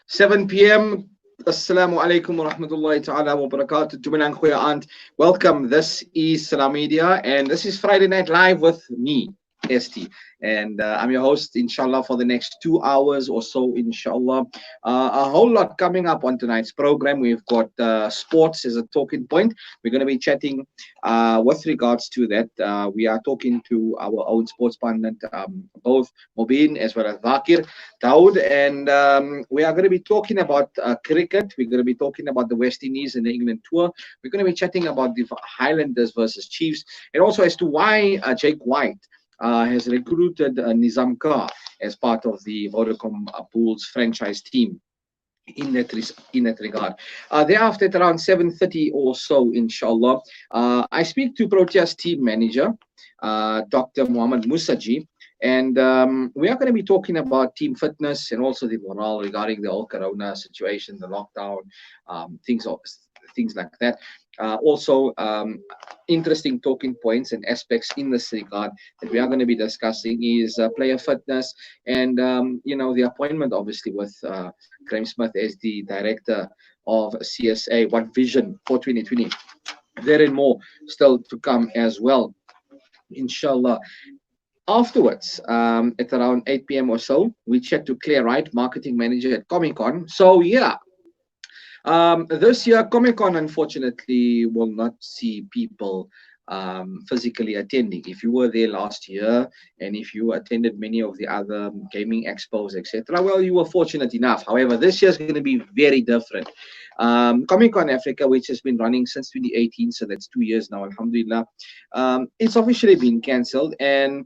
7 p.m. Assalamu alaikum wa rahmatullahi ta'ala wa barakatuh. Juminan Khoya Aunt. Welcome. This is Salam Media, and this is Friday Night Live with me, ST. And I'm your host, inshallah, for the next 2 hours or so, inshallah. A whole lot coming up on tonight's program. We've got sports as a talking point. We're going to be chatting with regards to that. We are talking to our own sports pundit, both Mubeen as well as Thaakir, Dawood, and we are going to be talking about cricket. We're going to be talking about the West Indies and the England tour. We're going to be chatting about the Highlanders versus Chiefs, and also as to why Jake White has recruited Nizam Kar as part of the Vodacom Bulls franchise team in that regard. Thereafter, at around 7:30 or so, inshallah, I speak to Proteas team manager, Dr. Mohammed Musaji, and we are going to be talking about team fitness and also the morale regarding the whole corona situation, the lockdown, things like that. Also, interesting talking points and aspects in this regard that we are going to be discussing is player fitness and the appointment, obviously, with Graham Smith as the director of CSA, what vision for 2020. There and more still to come as well, inshallah. Afterwards, at around 8 p.m. or so, we chat to Claire Wright, marketing manager at Comic Con. So yeah, this year, Comic Con unfortunately will not see people physically attending. If you were there last year and if you attended many of the other gaming expos, etc., well, you were fortunate enough. However, this year is going to be very different. Comic Con Africa, which has been running since 2018, so that's 2 years now, alhamdulillah, it's officially been cancelled. And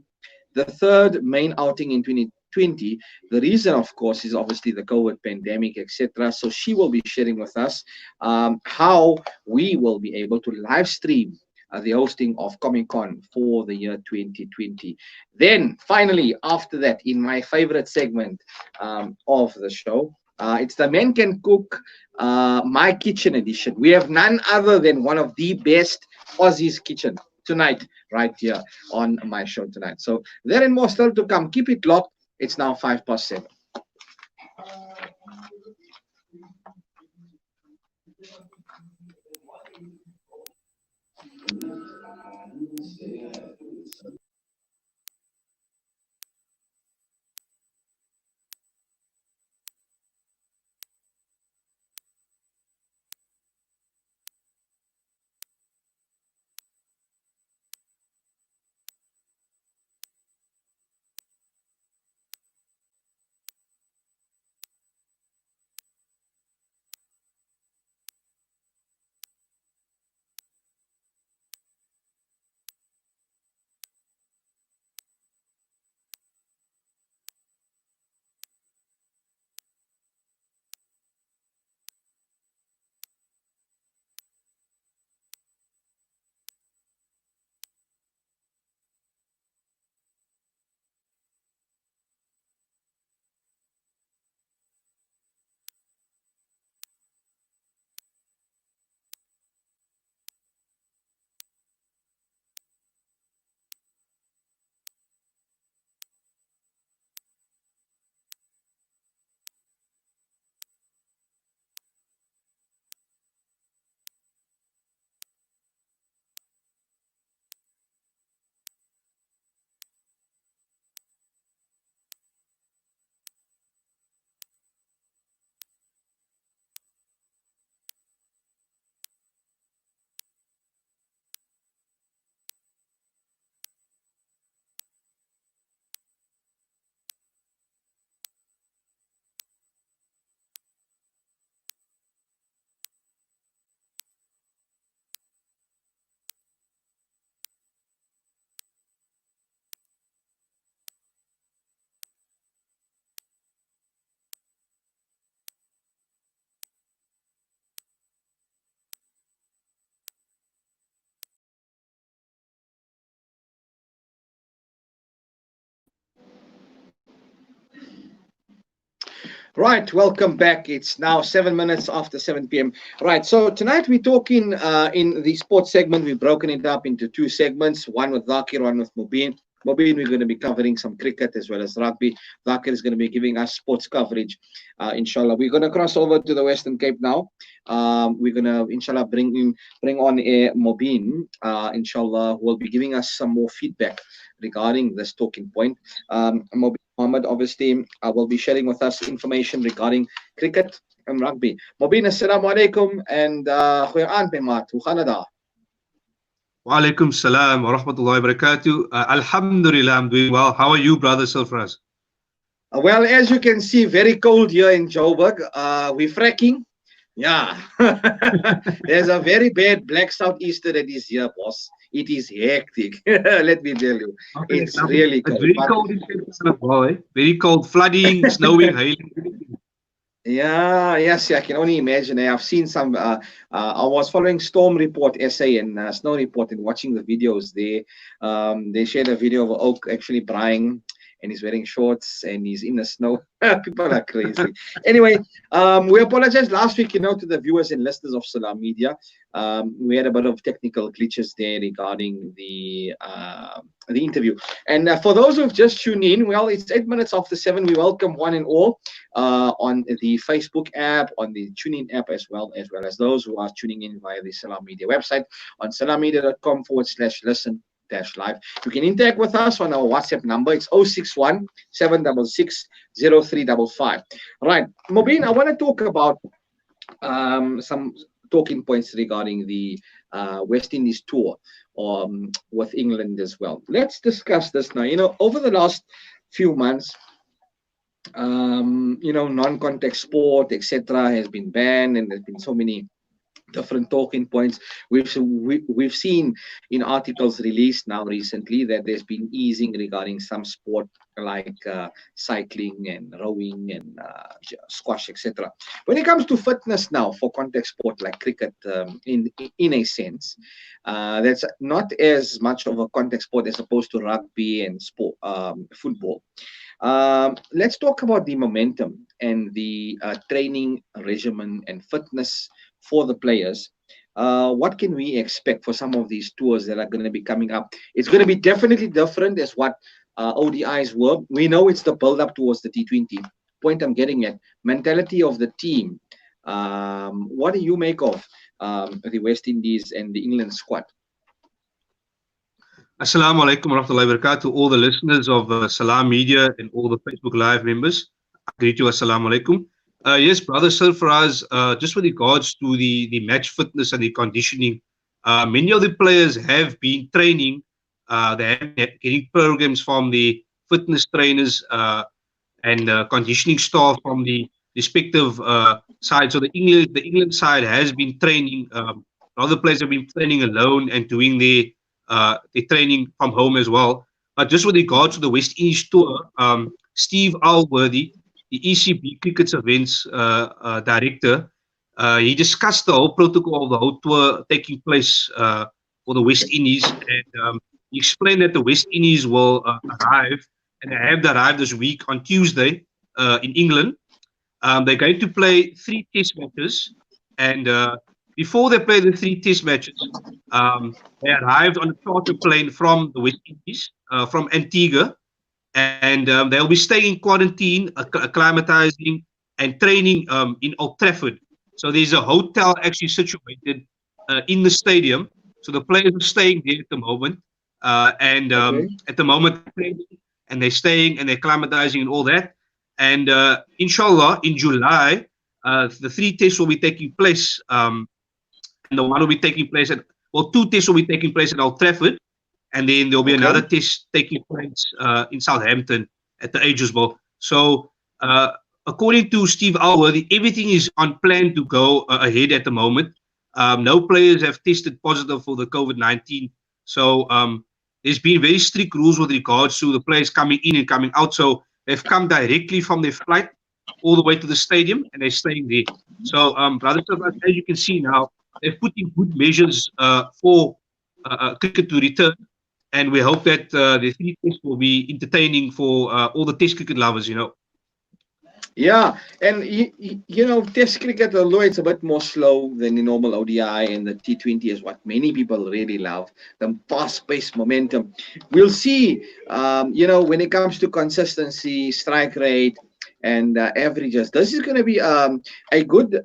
the third main outing in 2020, the reason, of course, is obviously the COVID pandemic, etc. So she will be sharing with us how we will be able to live stream the hosting of Comic Con for the year 2020. Then, finally, after that, in my favorite segment of the show, it's the Men Can Cook My Kitchen edition. We have none other than one of the best Aussies kitchen tonight, right here on my show tonight. So there and more still to come. Keep it locked. It's now 7:05. Right, welcome back. It's now 7 minutes after 7 p.m. Right, so tonight we're talking in the sports segment. We've broken it up into two segments, one with Thaakir, one with Mubeen. Mubeen, we're going to be covering some cricket as well as rugby. Thaakir is going to be giving us sports coverage, inshallah. We're going to cross over to the Western Cape now. We're going to, inshallah, bring on a Mubeen, inshallah, who will be giving us some more feedback regarding this talking point. Mohammed, obviously, will be sharing with us information regarding cricket and rugby. Mubeen, assalamu alaikum and goeie aand, my maat. Hoe gaan dit daar? Wa alaikum salam wa rahmatullahi wa barakatuh. Alhamdulillah, I'm doing well. How are you, brother Silfraz? Well, as you can see, very cold here in Joburg. We're fracking. Yeah. There's a very bad black southeaster that is here, boss. It is hectic. Let me tell you. Okay, it's really cold. It's very cold in Cape as well, eh? Very cold, flooding, snowing, hailing. Yeah, yes, I can only imagine. I've seen some. I was following Storm Report SA and Snow Report and watching the videos there. They shared a video of an oak actually drying, and he's wearing shorts and he's in the snow. People are crazy. Anyway, we apologize last week, to the viewers and listeners of Salam Media. We had a bit of technical glitches there regarding the interview. And for those who've just tuned in, well, it's 8 minutes after 7. We welcome one and all on the Facebook app, on the TuneIn app, as well as those who are tuning in via the Salam Media website on salammedia.com/listen live. You can interact with us on our WhatsApp number. It's 061 766 0355. Right, Mubeen, I want to talk about some talking points regarding the West Indies tour with England as well. Let's discuss this now. Over the last few months, non-contact sport, etc., has been banned, and there's been so many different talking points. We've seen in articles released now recently that there's been easing regarding some sport like cycling and rowing and squash, etc. When it comes to fitness now for contact sport like cricket, in a sense, that's not as much of a contact sport as opposed to rugby and football. Let's talk about the momentum and the training regimen and fitness for the players. What can we expect for some of these tours that are going to be coming up? It's going to be definitely different as what ODIs were. We know it's the build-up towards the T20. Point I'm getting at, mentality of the team. What do you make of the West Indies and the England squad? Assalamu alaikum wa rahmatullahi wa barakatuh to all the listeners of Salam Media and all the Facebook Live members. I greet you, assalamu alaikum. Yes, brother Silfraz, just with regards to the match fitness and the conditioning, many of the players have been training. They have been getting programs from the fitness trainers and conditioning staff from the respective sides. So the England side has been training. Other players have been training alone and doing their training from home as well. But just with regards to the West Indies tour, Steve Alworthy, the ECB Cricket's events director, he discussed the whole protocol of the whole tour taking place for the West Indies, and he explained that the West Indies will arrive, and they have arrived this week on Tuesday in England. They're going to play 3 test matches, and before they play the 3 test matches, they arrived on a charter plane from the West Indies, from Antigua, and they'll be staying in quarantine, acclimatizing, and training in Old Trafford. So there's a hotel actually situated in the stadium. So the players are staying there at the moment, at the moment, and they're staying and they're acclimatizing and all that. And inshallah, in July, the 3 tests will be taking place, and the one will be taking place at 2 tests will be taking place at Old Trafford. And then there'll be another test taking place in Southampton at the Ages Bowl. So, according to Steve Alworthy, everything is on plan to go ahead at the moment. No players have tested positive for the COVID-19. So, there's been very strict rules with regards to the players coming in and coming out. So, they've come directly from their flight all the way to the stadium, and they're staying there. So, brothers, as you can see now, they've put in good measures for cricket to return. And we hope that the 3 tests will be entertaining for all the test cricket lovers, Yeah, and Test cricket, although it's a bit more slow than the normal ODI and the T20, is what many people really love. The fast-paced momentum. We'll see. When it comes to consistency, strike rate, and averages, this is going to be a good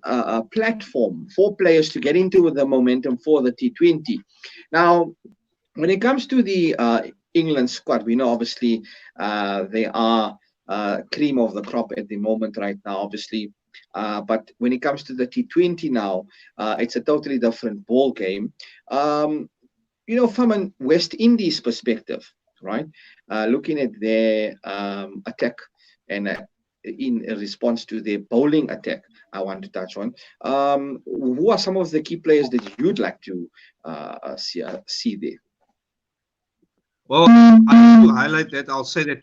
platform for players to get into the momentum for the T20. Now, when it comes to the England squad, we know obviously they are cream of the crop at the moment right now, obviously. But when it comes to the T20 now, it's a totally different ball game. From a West Indies perspective, right? Looking at their attack and in response to their bowling attack, I want to touch on. Who are some of the key players that you'd like to see there? Well, I want to highlight that. I'll say that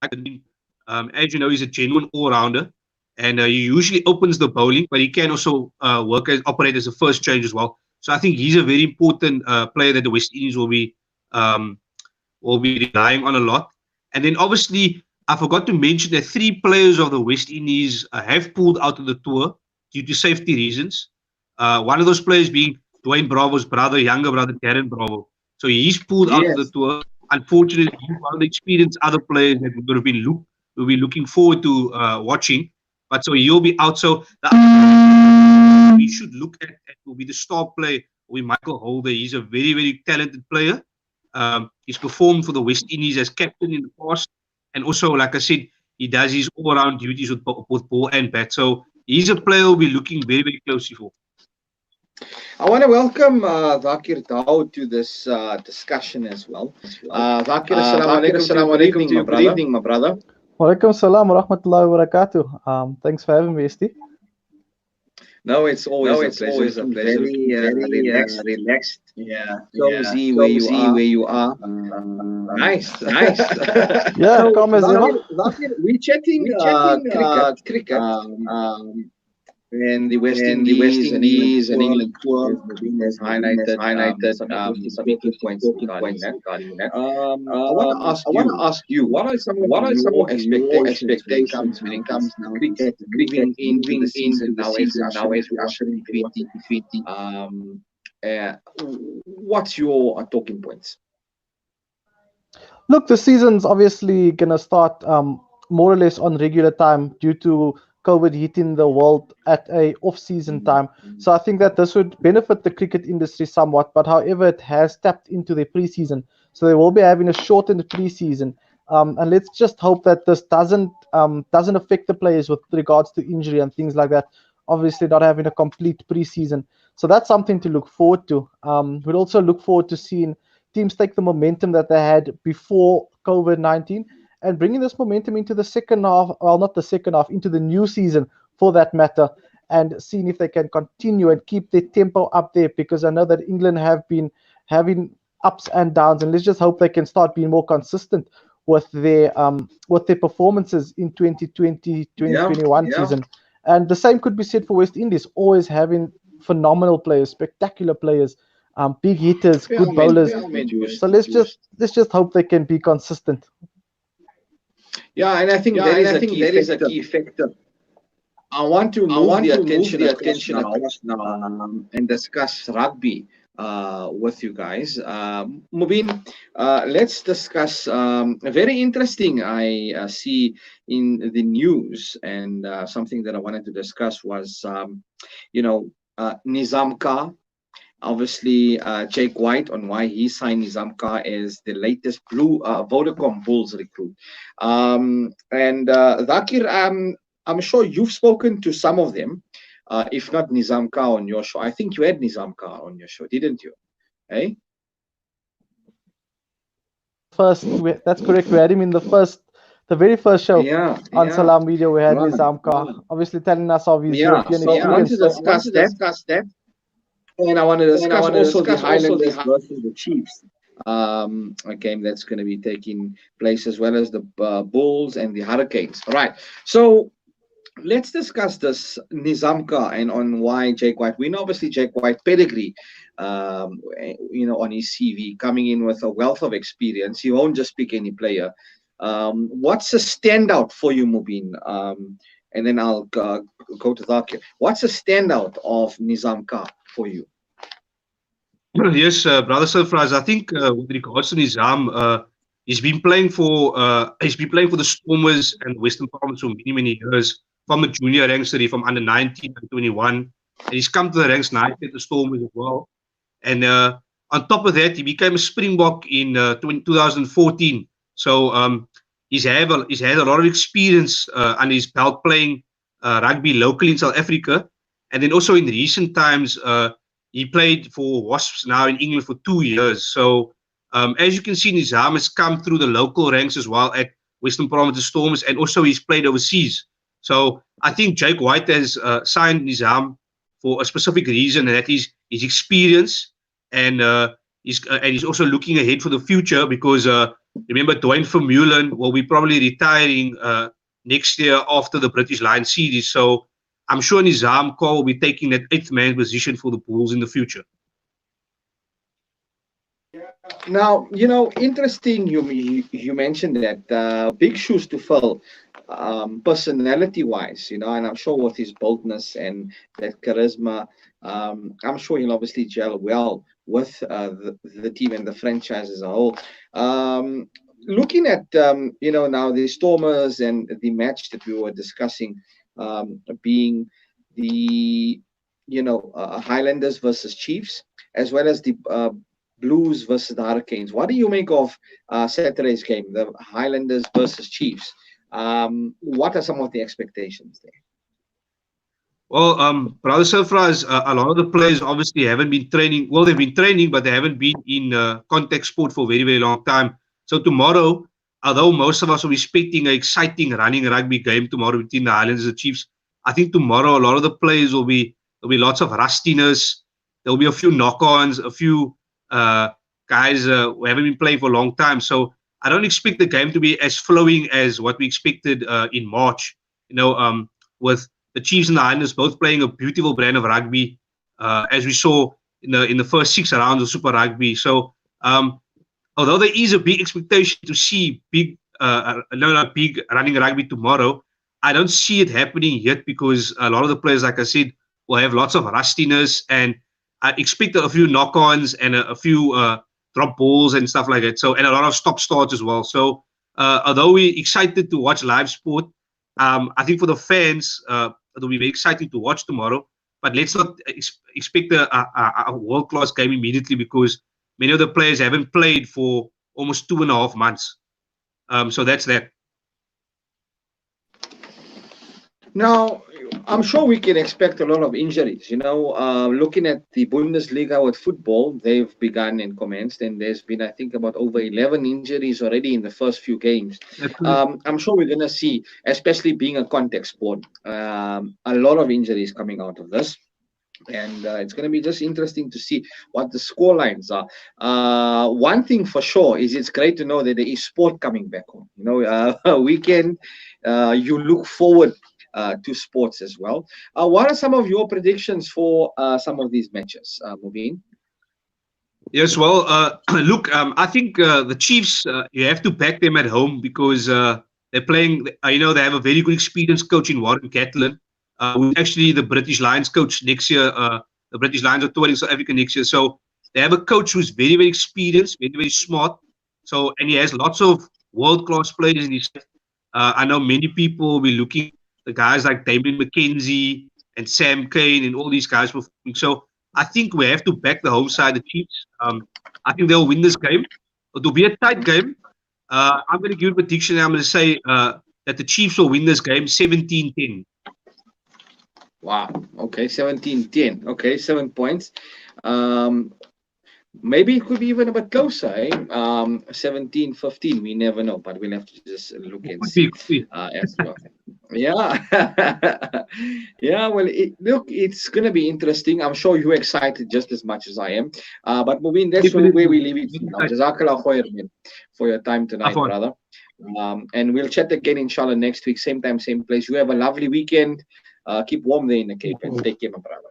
as you know, he's a genuine all-rounder, and he usually opens the bowling, but he can also operate as a first change as well. So I think he's a very important player that the West Indies will be relying on a lot. And then obviously, I forgot to mention that 3 players of the West Indies have pulled out of the tour due to safety reasons. One of those players being Dwayne Bravo's brother, younger brother, Darren Bravo. So he's pulled out of the tour. Unfortunately, he's one of the experienced other players that we'll be looking forward to watching. But so he'll be out. So we should look at will be the star player, will be Michael Holder. He's a very, very talented player. He's performed for the West Indies as captain in the past. And also, like I said, he does his all-round duties with both ball and bat. So he's a player we'll be looking very, very closely for. I want to welcome Thaakir Dawood to this discussion as well. Thaakir, assalamu alaikum. Good evening, my brother. Walaikum salam wa rahmatullahi wa barakatuh. Thanks for having me, Esti. No, it's always a pleasure. Very relaxed. Yeah, cozy where you are. Nice. Yeah, calm as ever. We're chatting cricket. And the West Indies and England tour has highlighted some key points regarding that. I want to ask you, what are some of your expectations when it comes to cricket moving into the season now as we usher in 2020? What's your talking points? Look, the season's obviously going to start more or less on regular time due to COVID hitting the world at a off-season time. So I think that this would benefit the cricket industry somewhat, but however, it has tapped into their preseason. So they will be having a shortened preseason. And let's just hope that this doesn't affect the players with regards to injury and things like that. Obviously, not having a complete preseason. So that's something to look forward to. We'd also look forward to seeing teams take the momentum that they had before COVID-19 and bringing this momentum into the second half, well, not the second half, into the new season for that matter, and seeing if they can continue and keep their tempo up there, because I know that England have been having ups and downs, and let's just hope they can start being more consistent with their performances in 2020, 2021 season. And the same could be said for West Indies, always having phenomenal players, spectacular players, big hitters, good bowlers. So let's just hope they can be consistent. Yeah, and I think that is a key factor. I want to move the attention across now and discuss rugby with you guys. Mubeen, let's discuss very interesting. I see in the news, and something that I wanted to discuss was, Nizam Khan. Obviously, Jake White on why he signed Nizam Khan as the latest Vodacom Bulls recruit. And Thaakir, I'm sure you've spoken to some of them, if not Nizam Khan on your show. I think you had Nizam Khan on your show, didn't you? Hey? That's correct. We had him in the very first show on Salam Media. We had Nizam Khan, obviously telling us of his European experience. I want to discuss that. And I want to discuss also the Highlanders versus the Chiefs. A game that's going to be taking place, as well as the Bulls and the Hurricanes. All right. So let's discuss this Nizam Khan and on why Jake White. We know obviously Jake White pedigree, on his CV, coming in with a wealth of experience. He won't just pick any player. What's a standout for you, Mubeen? And then I'll go to Thaakir. What's a standout of Nizam Ka for you? Yes, brother Surfraz. I think with regards to Nizam, he's been playing for the Stormers and Western Province for many years, from the junior ranks from under 19 and 21, and he's come to the ranks nicely at the Stormers as well. And on top of that, he became a Springbok in 2014. So he's had a lot of experience under his belt playing rugby locally in South Africa, and then also in recent times. He played for Wasps now in England for 2 years. So as you can see, Nizam has come through the local ranks as well at Western Province Stormers, and also he's played overseas. So I think Jake White has signed Nizam for a specific reason, and that is his experience, and he's also looking ahead for the future because remember, Dwayne Vermeulen will be probably retiring next year after the British Lions series. So I'm sure Nizam Kaur will be taking that 8th man position for the Bulls in the future. Now, interesting. You mentioned that big shoes to fill, personality-wise. And I'm sure with his boldness and that charisma, I'm sure he'll obviously gel well with the team and the franchise as a whole. Looking at now the Stormers and the match that we were discussing. Being the Highlanders versus Chiefs, as well as the Blues versus the Hurricanes. What do you make of Saturday's game, the Highlanders versus Chiefs? What are some of the expectations there? Well, Brother Surfraz, a lot of the players obviously haven't been training. Well, they've been training, but they haven't been in contact sport for a very, very long time. So tomorrow, although most of us will be expecting an exciting running rugby game tomorrow between the Highlanders and the Chiefs, I think tomorrow a lot of the players there'll be lots of rustiness. There'll be a few knock-ons, a few guys who haven't been playing for a long time. So I don't expect the game to be as flowing as what we expected in March. With the Chiefs and the Highlanders both playing a beautiful brand of rugby, as we saw in the first 6 rounds of Super Rugby. So although there is a big expectation to see big running rugby tomorrow, I don't see it happening yet because a lot of the players, like I said, will have lots of rustiness, and I expect a few knock-ons and a few drop balls and stuff like that. So, and a lot of stop-starts as well. So although we're excited to watch live sport, I think for the fans, it'll be very exciting to watch tomorrow. But let's not expect a world-class game immediately because many of the players haven't played for almost 2.5 months. So that's that. Now, I'm sure we can expect a lot of injuries. Looking at the Bundesliga with football, they've begun and commenced, and there's been, I think, about over 11 injuries already in the first few games. I'm sure we're going to see, especially being a contact sport, a lot of injuries coming out of this. And it's going to be just interesting to see what the score lines are. One thing for sure is it's great to know that there is sport coming back home. Weekend, you look forward to sports as well. What are some of your predictions for some of these matches, Mubeen? Yes, well, look, I think the Chiefs, you have to back them at home because they're playing, they have a very good experienced coach in Warren Catlin, who's actually the British Lions coach next year. The British Lions are touring South Africa next year. So they have a coach who's very, very experienced, very, very smart. So, and he has lots of world-class players in his. I know many people will be looking the guys like Damien McKenzie and Sam Kane and all these guys performing. So I think we have to back the home side, the Chiefs. I think they'll win this game. It'll be a tight game. I'm going to give a prediction. I'm going to say that the Chiefs will win this game 17-10. Wow. Okay, 17-10. Okay, 7 points. Maybe it could be even a bit closer, 17-15. We never know, but we'll have to just look and see as well. Yeah. Yeah, well, look, it's going to be interesting. I'm sure you're excited just as much as I am. But Mubeen, that's where we leave it for now. Jazakallah khair for your time tonight, brother. And we'll chat again, inshallah, next week. Same time, same place. You have a lovely weekend. Keep warm there in the Cape and take care, my brother.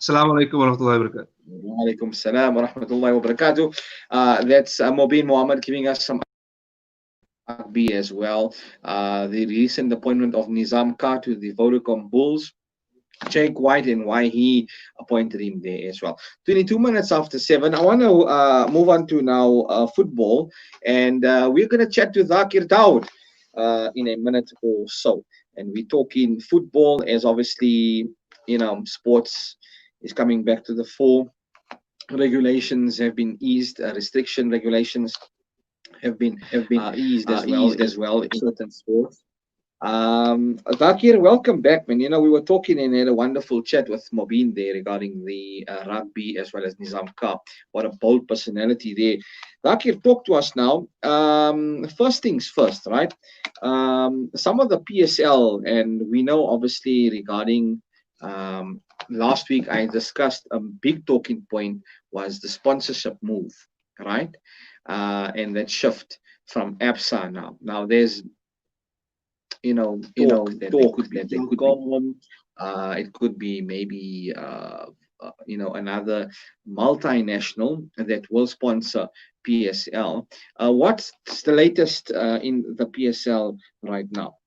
Assalamu alaikum wa rahmatullahi wa barakatuh. Wa alaikum salam wa rahmatullahi wa barakatuh. That's Mubeen Mohammed giving us some rugby as well. The recent appointment of Nizam Khan to the Vodacom Bulls, Jake White, and why he appointed him there as well. 22 minutes after 7. I want to move on to now football, and we're going to chat to Thaakir Dawood in a minute or so. And we're talking football as obviously, sports is coming back to the fore. Regulations have been eased, restriction regulations have been eased as well in certain sports. Thaakir, welcome back, man. We were talking and had a wonderful chat with Mubeen there regarding the rugby as well as Nizam Khan. What a bold personality there. Thaakir, talk to us now. First things first, right? Some of the PSL, and we know obviously regarding last week I discussed a big talking point was the sponsorship move, right? And that shift from ABSA now. Now there's talk that they could be, it could be maybe another multinational that will sponsor PSL. What's the latest in the PSL right now?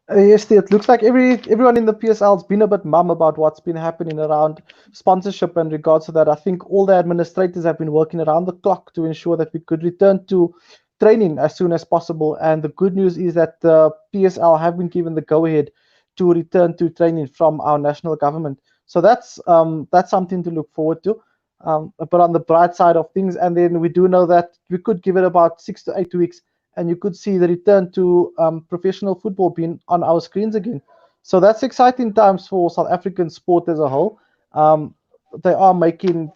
Yes, it looks like everyone in the PSL has been a bit mum about what's been happening around sponsorship in regards to that. I think all the administrators have been working around the clock to ensure that we could return to training as soon as possible. And the good news is that the PSL have been given the go-ahead to return to training from our national government. So that's something to look forward to. But on the bright side of things, and then we do know that we could give it about 6 to 8 weeks, and you could see the return to professional football being on our screens again. So that's exciting times for South African sport as a whole. They are making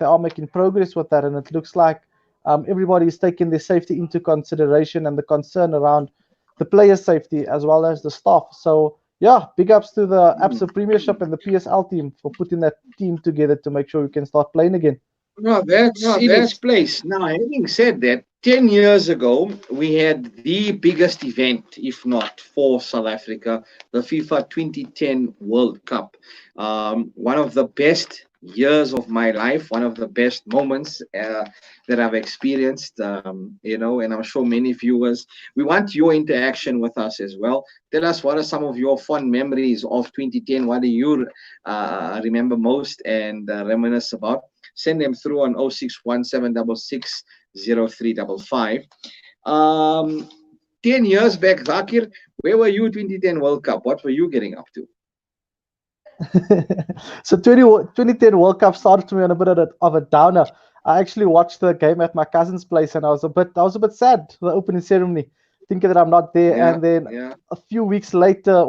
progress with that, and it looks like everybody is taking their safety into consideration and the concern around the players' safety as well as the staff. So yeah, big ups to the ABSA Premiership and the PSL team for putting that team together to make sure we can start playing again. No, that's in its place. Now, having said that, 10 years ago, we had the biggest event, if not for South Africa, the FIFA 2010 World Cup. One of the best years of my life, one of the best moments that I've experienced, and I'm sure many viewers, we want your interaction with us as well. Tell us, what are some of your fond memories of 2010? What do you remember most and reminisce about? Send them through on 0617660355. 10 years back, Thaakir, where were you 2010 World Cup? What were you getting up to? So 2010 World Cup started to me on a bit of a downer. I actually watched the game at my cousin's place, and I was a bit sad, the opening ceremony, thinking that I'm not there. And then a few days later,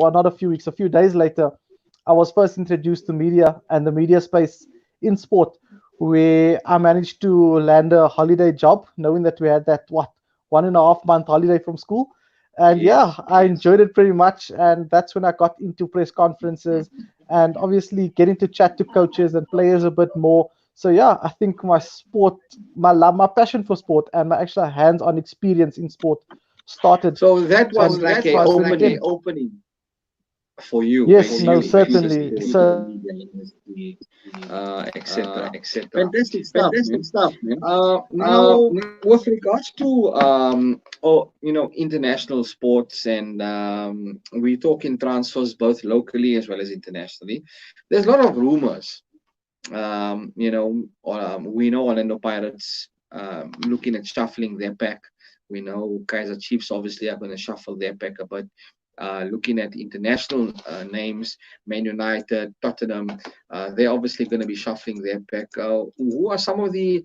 I was first introduced to media and the media space in sport, where I managed to land a holiday job, knowing that we had that 1.5 month holiday from school. And I enjoyed it pretty much. And that's when I got into press conferences and obviously getting to chat to coaches and players a bit more. So yeah, I think my passion for sport and my actual hands-on experience in sport started. So that was like an opening for you. Yes, no, certainly. Etc. Fantastic stuff, man. Now, with regards to international sports, and we're talking transfers both locally as well as internationally. There's a lot of rumors. We know Orlando Pirates looking at shuffling their pack. We know Kaizer Chiefs obviously are going to shuffle their pack a bit. Looking at international names, Man United, Tottenham, they're obviously going to be shuffling their pack. Who are some of the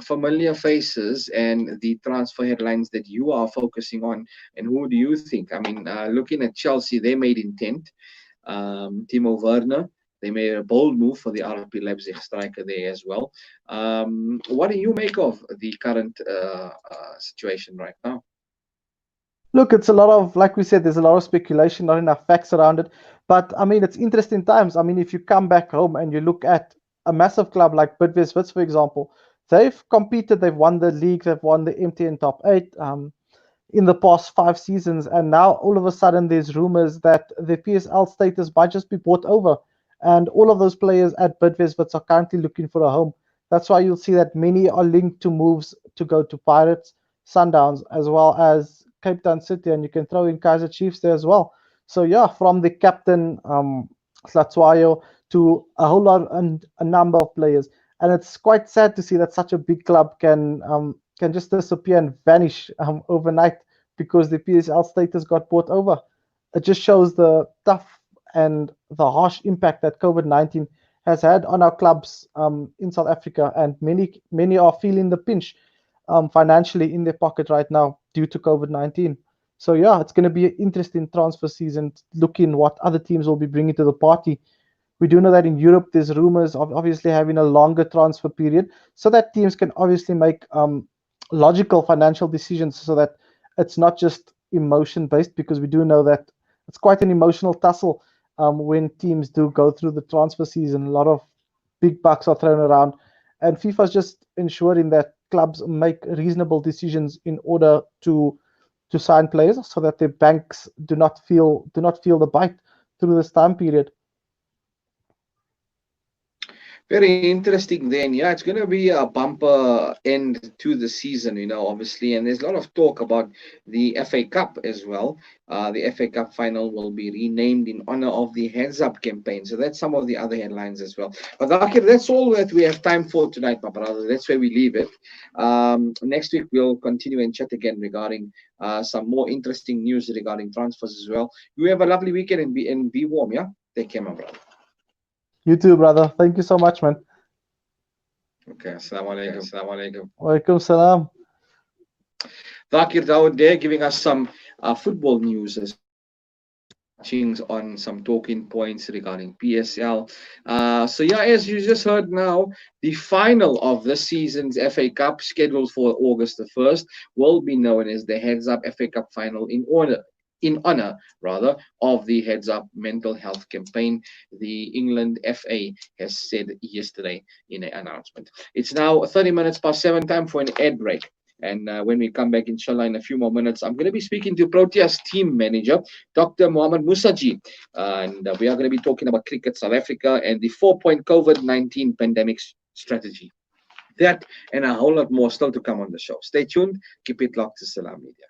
familiar faces and the transfer headlines that you are focusing on, and who do you think? I mean, looking at Chelsea, they made intent. Timo Werner, they made a bold move for the RB Leipzig striker there as well. What do you make of the current situation right now? Look, it's a lot of, like we said, there's a lot of speculation, not enough facts around it. But I mean, it's interesting times. I mean, if you come back home and you look at a massive club like Bidvest Wits, for example, they've competed, they've won the league, they've won the MTN Top 8 in the past 5 seasons. And now all of a sudden there's rumors that the PSL status might just be bought over. And all of those players at Bidvest Wits are currently looking for a home. That's why you'll see that many are linked to moves to go to Pirates. Sundowns, as well as Cape Town City, and you can throw in Kaizer Chiefs there as well. So yeah, from the captain Slatwayo to a whole lot and a number of players, and it's quite sad to see that such a big club can just disappear and vanish overnight because the PSL status got bought over. It just shows the tough and the harsh impact that COVID-19 has had on our clubs in South Africa, and many are feeling the pinch financially in their pocket right now due to COVID-19. So yeah, it's going to be an interesting transfer season, looking what other teams will be bringing to the party. We do know that in Europe, there's rumors of obviously having a longer transfer period so that teams can obviously make logical financial decisions, so that it's not just emotion based, because we do know that it's quite an emotional tussle when teams do go through the transfer season. A lot of big bucks are thrown around, and FIFA's just ensuring that clubs make reasonable decisions in order to sign players, so that their banks do not feel the bite through this time period. Very interesting then. Yeah, it's going to be a bumper end to the season, obviously. And there's a lot of talk about the FA Cup as well. The FA Cup final will be renamed in honor of the Heads Up campaign. So that's some of the other headlines as well. But Thaakir, that's all that we have time for tonight, my brother. That's where we leave it. Next week, we'll continue and chat again regarding some more interesting news regarding transfers as well. You have a lovely weekend and be warm, yeah? Take care, my brother. You too, brother. Thank you so much, man. Okay, assalamu alaikum. Assalamu alaikum. Walaikum salam. Thaakir Dawood there giving us some football news on some talking points regarding PSL. So yeah, as you just heard now, the final of this season's FA Cup, scheduled for August the 1st, will be known as the Heads Up FA Cup final in honor of the Heads Up mental health campaign, the England FA has said yesterday in an announcement. It's now 30 minutes past 7, time for an ad break. And when we come back, inshallah, in a few more minutes, I'm going to be speaking to Proteas team manager, Dr. Mohammed Musaji. And we are going to be talking about Cricket South Africa and the 4-point COVID-19 pandemic strategy. That and a whole lot more still to come on the show. Stay tuned. Keep it locked to Salam Media.